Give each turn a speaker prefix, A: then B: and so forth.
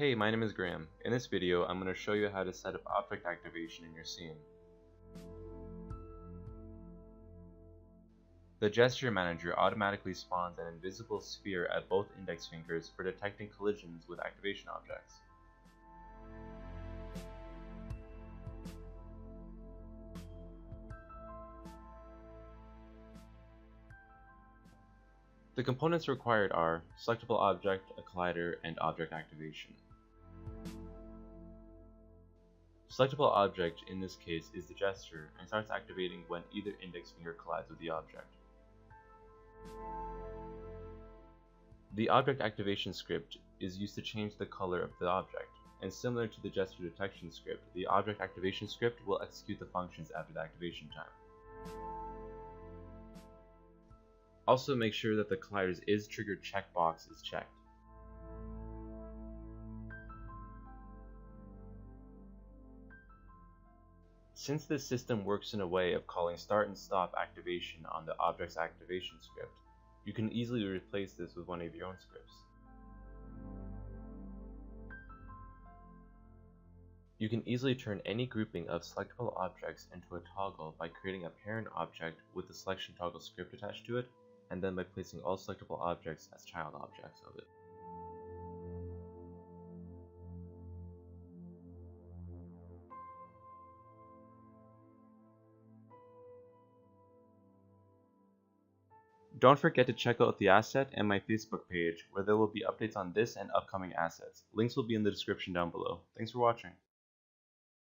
A: Hey, my name is Graham. In this video, I'm going to show you how to set up object activation in your scene. The gesture manager automatically spawns an invisible sphere at both index fingers for detecting collisions with activation objects. The components required are selectable object, a collider, and object activation. Selectable object in this case is the gesture and starts activating when either index finger collides with the object. The object activation script is used to change the color of the object, and similar to the gesture detection script, the object activation script will execute the functions after the activation time. Also make sure that the collider's is triggered checkbox is checked. Since this system works in a way of calling start and stop activation on the object's activation script, you can easily replace this with one of your own scripts. You can easily turn any grouping of selectable objects into a toggle by creating a parent object with the selection toggle script attached to it, and then by placing all selectable objects as child objects of it. Don't forget to check out the asset and my Facebook page, where there will be updates on this and upcoming assets. Links will be in the description down below. Thanks for watching.